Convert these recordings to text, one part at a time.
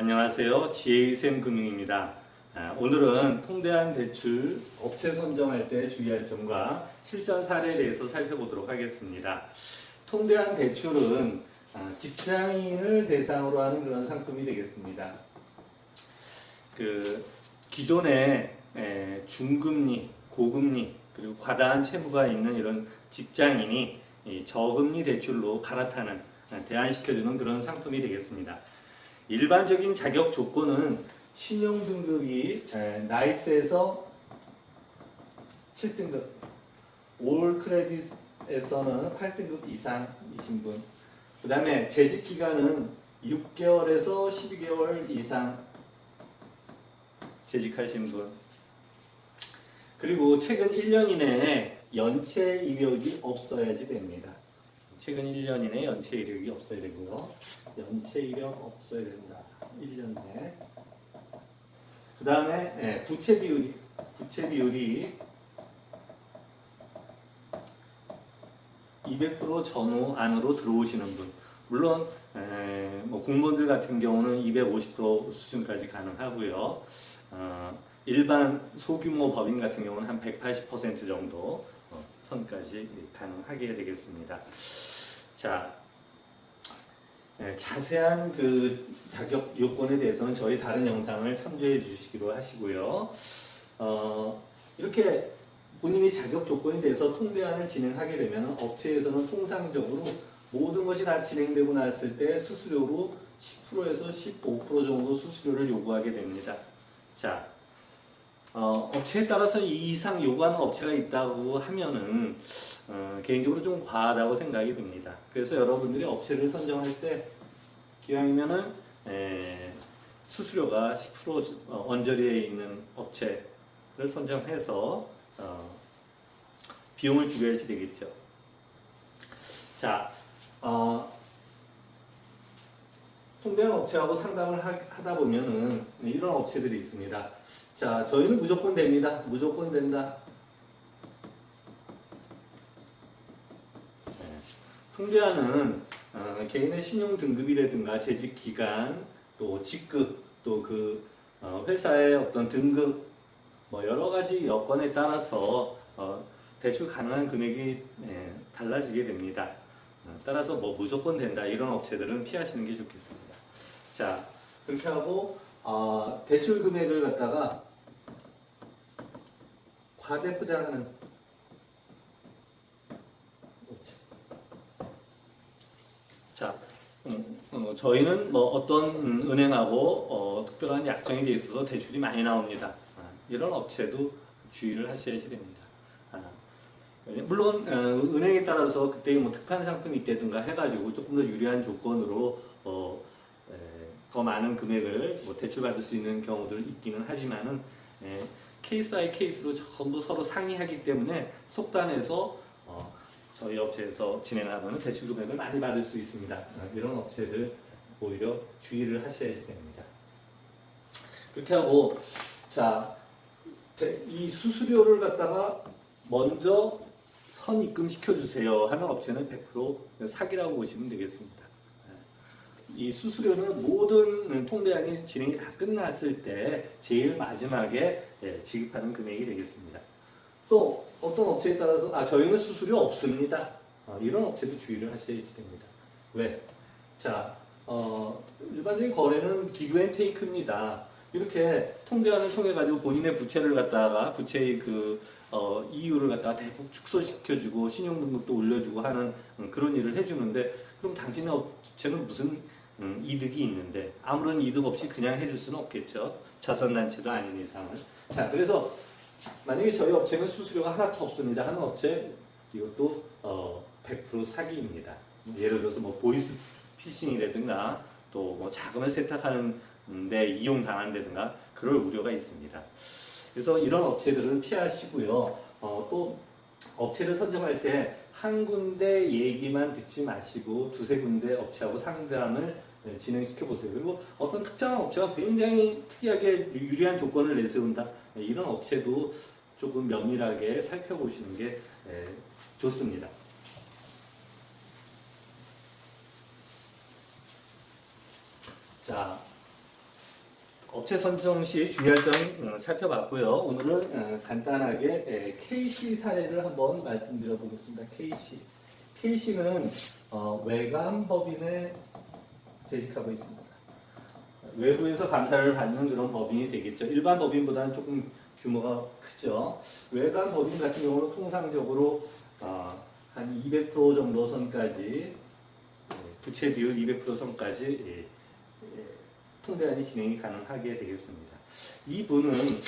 안녕하세요. 지혜쌤금융입니다. 오늘은 통대한 대출 업체 선정할 때 주의할 점과 실전 사례에 대해서 살펴보도록 하겠습니다. 통대한 대출은 직장인을 대상으로 하는 그런 상품이 되겠습니다. 기존에 중금리, 고금리, 그리고 과다한 채무가 있는 이런 직장인이 이 저금리 대출로 갈아타는, 대안시켜주는 그런 상품이 되겠습니다. 일반적인 자격 조건은 신용등급이 나이스에서 7등급, 올 크레딧에서는 8등급 이상이신 분, 그 다음에 재직기간은 6개월에서 12개월 이상 재직하신 분, 그리고 최근 1년 이내에 연체 이력이 없어야지 됩니다. 최근 1년 이내에 연체 이력이 없어야 되고요. 연체 이력 없어야 된다. 1년 내. 그 다음에 부채 비율이 200% 전후 안으로 들어오시는 분. 물론 공무원들 같은 경우는 250% 수준까지 가능하고요. 일반 소규모 법인 같은 경우는 한 180% 정도 선까지 가능하게 되겠습니다. 자, 자세한 그 자격 요건에 대해서는 저희 다른 영상을 참조해 주시기로 하시고요. 이렇게 본인이 자격 조건에 대해서 통대안을 진행하게 되면 업체에서는 통상적으로 모든 것이 다 진행되고 났을 때 수수료로 10%에서 15% 정도 수수료를 요구하게 됩니다. 자, 업체에 따라서 이 이상 요구하는 업체가 있다고 하면은 개인적으로 좀 과하다고 생각이 듭니다. 그래서 여러분들이 업체를 선정할 때 기왕이면은 수수료가 10% 언저리에 있는 업체를 선정해서 비용을 줄여야지 되겠죠. 자, 통대한 업체하고 상담을 하다 보면은 이런 업체들이 있습니다. 자, 저희는 무조건 됩니다. 무조건 된다. 통대안은 개인의 신용 등급이라든가 재직 기간, 또 직급, 또 회사의 어떤 등급, 뭐 여러 가지 여건에 따라서 대출 가능한 금액이 달라지게 됩니다. 따라서 뭐 무조건 된다 이런 업체들은 피하시는 게 좋겠습니다. 자, 그렇게 하고 대출 금액을 갖다가 과대포장하는 업체. 자, 저희는 뭐 어떤 은행하고 특별한 약정이 돼 있어서 대출이 많이 나옵니다. 이런 업체도 주의를 하셔야지 됩니다. 물론 은행에 따라서 그때 뭐 특판 상품이 있다든가 해가지고 조금 더 유리한 조건으로 더 많은 금액을 뭐 대출받을 수 있는 경우들 있기는 하지만은 케이스 바이 케이스로 전부 서로 상의하기 때문에 속단해서 저희 업체에서 진행하면 대출 금액을 많이 받을 수 있습니다. 이런 업체들 오히려 주의를 하셔야지 됩니다. 그렇게 하고 자, 이 수수료를 갖다가 먼저 선입금 시켜주세요 하는 업체는 100% 사기라고 보시면 되겠습니다. 이 수수료는 모든 통대안이 진행이 다 끝났을 때 제일 마지막에 지급하는 금액이 되겠습니다. 또 어떤 업체에 따라서 저희는 수수료 없습니다. 이런 업체도 주의를 하셔야지 됩니다. 왜? 자, 일반적인 거래는 기브 앤 테이크입니다. 이렇게 통대안을 통해 가지고 본인의 부채를 갖다가 부채의 이율을 갖다가 대폭 축소시켜주고 신용등급도 올려주고 하는 그런 일을 해주는데 그럼 당신의 업체는 무슨 이득이 있는데 아무런 이득 없이 그냥 해줄 수는 없겠죠. 자선단체도 아닌 이상은. 자, 그래서 만약에 저희 업체는 수수료가 하나도 없습니다 하는 업체 이것도 100% 사기입니다. 예를 들어서 뭐 보이스 피싱이라든가 또 뭐 자금을 세탁하는 데 이용당한다든가 그럴 우려가 있습니다. 그래서 이런 업체들은 피하시고요. 또 업체를 선정할 때 한 군데 얘기만 듣지 마시고 두세 군데 업체하고 상담을 진행시켜 보세요. 그리고 어떤 특정한 업체가 굉장히 특이하게 유리한 조건을 내세운다. 이런 업체도 조금 면밀하게 살펴보시는 게 좋습니다. 자, 업체 선정 시 주의할 점 살펴봤고요. 오늘은 간단하게 KC 사례를 한번 말씀드려 보겠습니다. KC는 외관 법인에 재직하고 있습니다. 외부에서 감사를 받는 그런 법인이 되겠죠. 일반 법인보다는 조금 규모가 크죠. 외관 법인 같은 경우는 통상적으로 한 200% 정도 선까지 부채 비율 200% 선까지 통대안이 진행이 가능하게 되겠습니다. 이분은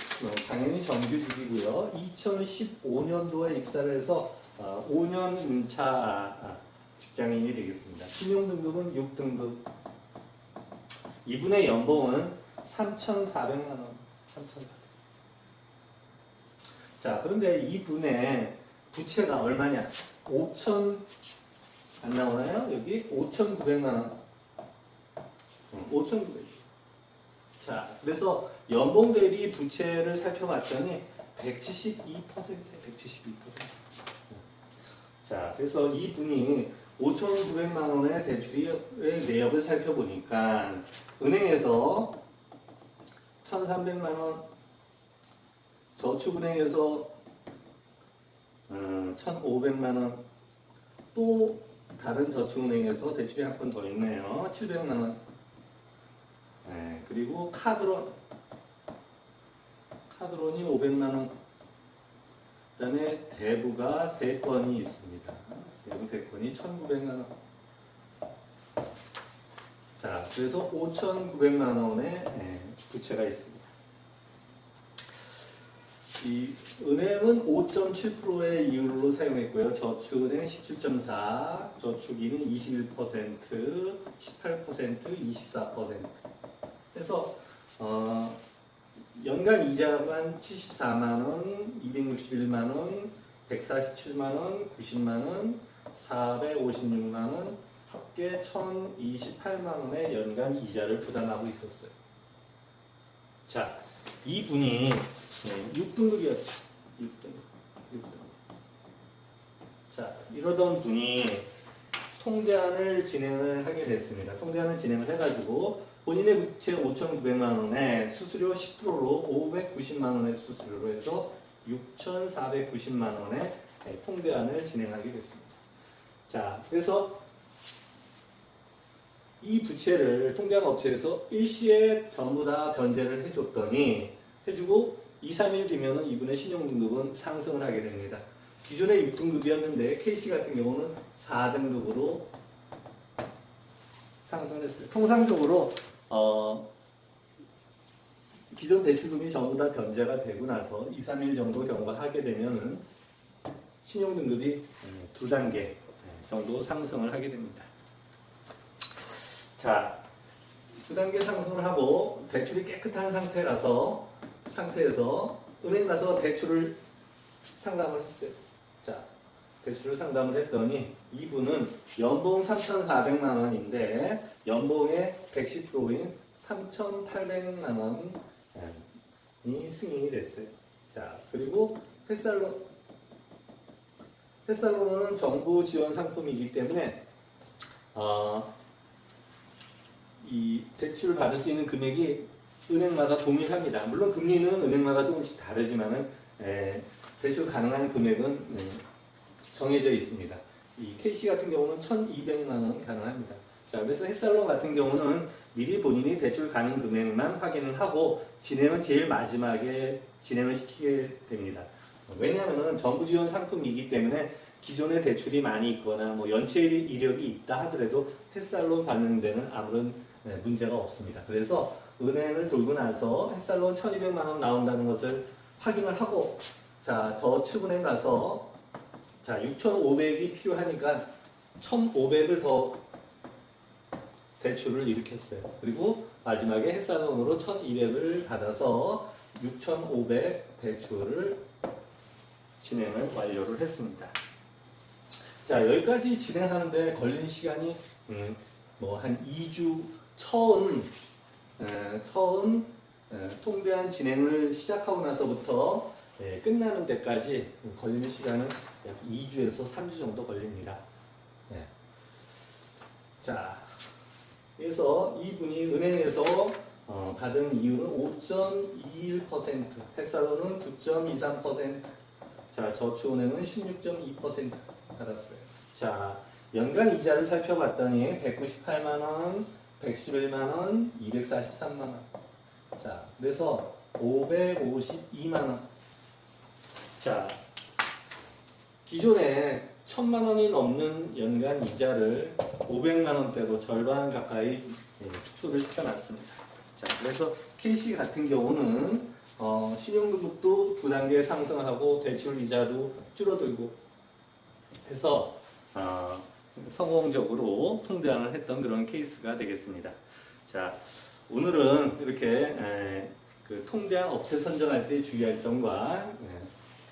당연히 정규직이고요. 2015년도에 입사를 해서 5년 차 직장인이 되겠습니다. 신용등급은 6등급. 이분의 연봉은 3,400만 원. 3,400. 자, 그런데 이분의 부채가 얼마냐? 5천 안 나오나요? 여기 5,900만 원. 5,900. 자, 그래서 연봉 대비 부채를 살펴봤더니 172%. 자, 그래서 이분이 5,900만 원의 대출의 내역을 살펴보니까 은행에서 1,300만 원, 저축은행에서 1,500만 원, 또 다른 저축은행에서 대출이 한 건 더 있네요. 700만 원. 네, 그리고 카드론이 500만 원. 그다음에 대부가 3건이 있습니다. 대부 3건이 1,900만 원. 자, 그래서 5,900만 원의 부채가 있습니다. 이 은행은 5.7%의 이율로 사용했고요. 저축은행 17.4, 저축인은 21%, 18%, 24%. 그래서 연간 이자만 74만 원, 261만 원, 147만 원, 90만 원, 456만 원, 합계 1,028만 원의 연간 이자를 부담하고 있었어요. 자, 이분이 6등급이었죠. 6등급. 자, 이러던 분이 통대안을 진행을 하게 됐습니다. 통대안을 진행을 해가지고 본인의 부채 5,900만 원에 수수료 10%로 590만 원의 수수료로 해서 6,490만 원의 통대안을 진행하게 됐습니다. 자, 그래서 이 부채를 통대안 업체에서 일시에 전부 다 변제를 해주고 2, 3일 뒤면 이분의 신용등급은 상승을 하게 됩니다. 기존에 6등급이었는데 KC 같은 경우는 4등급으로 상승을 했어요. 통상적으로 기존 대출금이 전부 다 변제가 되고 나서 2, 3일 정도 경과하게 되면은 신용등급이 2단계 정도 상승을 하게 됩니다. 자, 2단계 상승을 하고 대출이 깨끗한 상태에서 은행 가서 대출을 상담을 했어요. 자, 대출을 상담을 했더니 이분은 연봉 3,400만 원인데 연봉의 110%인 3,800만 원이 승인이 됐어요. 자, 그리고 햇살론은 정부 지원 상품이기 때문에 이 대출을 받을 수 있는 금액이 은행마다 동일합니다. 물론 금리는 은행마다 조금씩 다르지만은 대출 가능한 금액은 정해져 있습니다. 이 KC 같은 경우는 1,200만 원 가능합니다. 자, 그래서 햇살론 같은 경우는 미리 본인이 대출 가능 금액만 확인을 하고 진행은 제일 마지막에 진행을 시키게 됩니다. 왜냐하면 정부 지원 상품이기 때문에 기존에 대출이 많이 있거나 뭐 연체 이력이 있다 하더라도 햇살론 받는 데는 아무런 문제가 없습니다. 그래서 은행을 돌고 나서 햇살론 1,200만 원 나온다는 것을 확인을 하고 자, 저축은행 가서 자, 6,500이 필요하니까 1,500을 더 대출을 일으켰어요. 그리고 마지막에 햇살론으로 1,200을 받아서 6,500 대출을 진행을 완료를 했습니다. 자, 여기까지 진행하는데 걸린 시간이 뭐 한 2주 처음 통대안 진행을 시작하고 나서부터 끝나는 데까지 걸리는 시간은 약 2주에서 3주 정도 걸립니다. 자, 그래서 이분이 은행에서 받은 이율은 5.21%, 회사로는 9.23%, 자, 저축은행은 16.2% 받았어요. 자, 연간 이자를 살펴봤더니 198만원, 111만원, 243만원. 자, 그래서 552만원. 자, 기존에 1000만원이 넘는 연간 이자를 500만원대로 절반 가까이 축소를 시켜놨습니다. 자, 그래서 KC 같은 경우는 신용등급도 두 단계 상승하고 대출 이자도 줄어들고 해서 성공적으로 통장을 했던 그런 케이스가 되겠습니다. 자, 오늘은 이렇게 그 통장 업체 선정할 때 주의할 점과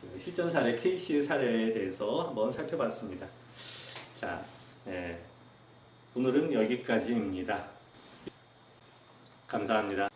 그 실전 사례 KC 사례에 대해서 한번 살펴봤습니다. 자, 오늘은 여기까지입니다. 감사합니다.